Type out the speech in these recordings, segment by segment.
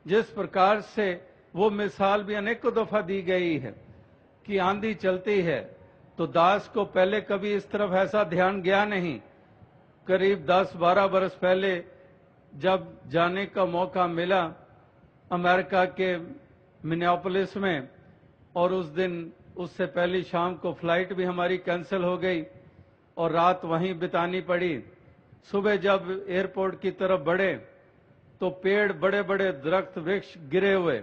जिस प्रकार से वो मिसाल भी अनेकों दफा दी गई है कि आंधी चलती है तो दास को पहले कभी इस तरफ ऐसा ध्यान गया नहीं। करीब 10-12 बरस पहले जब जाने का मौका मिला अमेरिका के मिनियापोलिस में, और उस दिन उससे पहली शाम को फ्लाइट भी हमारी कैंसिल हो गई और रात वहीं बितानी पड़ी। सुबह जब एयरपोर्ट की तरफ बढ़े तो पेड़, बड़े बड़े दरख्त, वृक्ष गिरे हुए,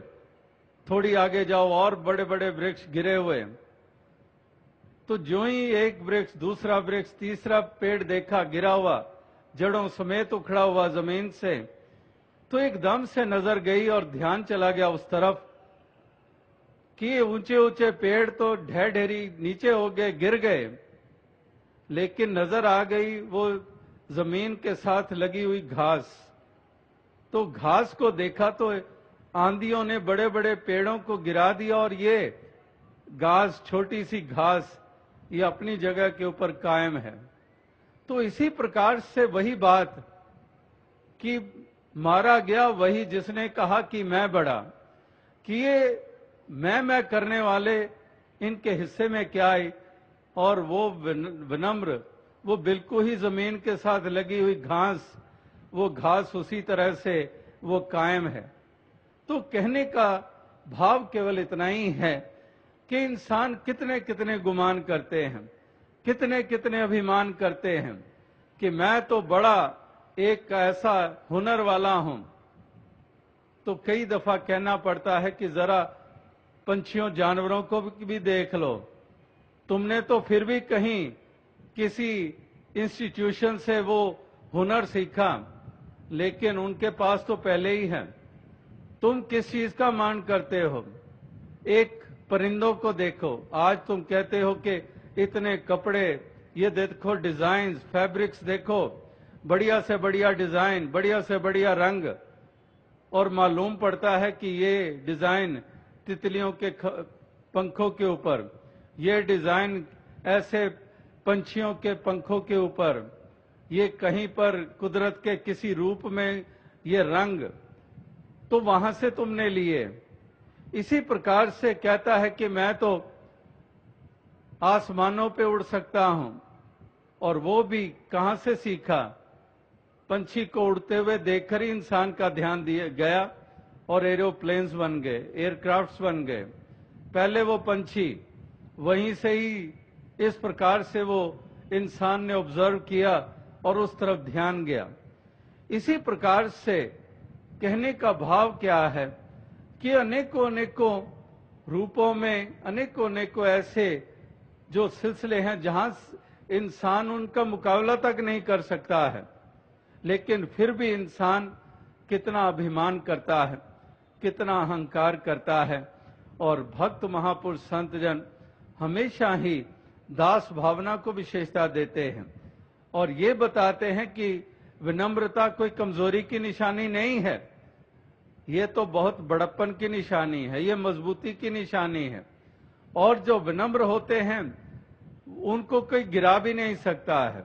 थोड़ी आगे जाओ और बड़े बड़े वृक्ष गिरे हुए। तो जो ही एक वृक्ष, दूसरा वृक्ष, तीसरा पेड़ देखा गिरा हुआ, जड़ों समेत उखड़ा हुआ जमीन से, तो एकदम से नजर गई और ध्यान चला गया उस तरफ कि ऊंचे ऊंचे पेड़ तो ढेर ढेरी नीचे हो गए, गिर गए, लेकिन नजर आ गई वो जमीन के साथ लगी हुई घास। तो घास को देखा तो आंधियों ने बड़े बड़े पेड़ों को गिरा दिया और ये घास, छोटी सी घास, ये अपनी जगह के ऊपर कायम है। तो इसी प्रकार से वही बात कि मारा गया वही जिसने कहा कि मैं बड़ा, कि ये मैं करने वाले इनके हिस्से में क्या है। और वो विनम्र, वो बिल्कुल ही जमीन के साथ लगी हुई घास, वो घास उसी तरह से वो कायम है। तो कहने का भाव केवल इतना ही है कि इंसान कितने कितने गुमान करते हैं, कितने कितने अभिमान करते हैं कि मैं तो बड़ा एक ऐसा हुनर वाला हूं। तो कई दफा कहना पड़ता है कि जरा पंछियों, जानवरों को भी देख लो, तुमने तो फिर भी कहीं किसी इंस्टीट्यूशन से वो हुनर सीखा, लेकिन उनके पास तो पहले ही है। तुम किस चीज का मान करते हो? एक परिंदों को देखो, आज तुम कहते हो कि इतने कपड़े, ये देखो डिजाइन, फैब्रिक्स देखो, बढ़िया से बढ़िया डिजाइन, बढ़िया से बढ़िया रंग, और मालूम पड़ता है कि ये डिजाइन तितलियों के पंखों के ऊपर, ये डिजाइन ऐसे पंछियों के पंखों के ऊपर, ये कहीं पर कुदरत के किसी रूप में ये रंग, तो वहां से तुमने लिए। इसी प्रकार से कहता है कि मैं तो आसमानों पे उड़ सकता हूं, और वो भी कहां से सीखा? पंछी को उड़ते हुए देखकर ही इंसान का ध्यान दिया गया और एरोप्लेन्स बन गए, एयरक्राफ्ट्स बन गए। पहले वो पंछी, वहीं से ही इस प्रकार से वो इंसान ने ऑब्जर्व किया और उस तरफ ध्यान गया। इसी प्रकार से कहने का भाव क्या है कि अनेकों अनेकों रूपों में, अनेकों अनेकों ऐसे जो सिलसिले हैं जहां इंसान उनका मुकाबला तक नहीं कर सकता है, लेकिन फिर भी इंसान कितना अभिमान करता है, कितना अहंकार करता है। और भक्त महापुरुष संत जन हमेशा ही दास भावना को विशेषता देते हैं और ये बताते हैं कि विनम्रता कोई कमजोरी की निशानी नहीं है, ये तो बहुत बड़प्पन की निशानी है, ये मजबूती की निशानी है। और जो विनम्र होते हैं उनको कोई गिरा भी नहीं सकता है।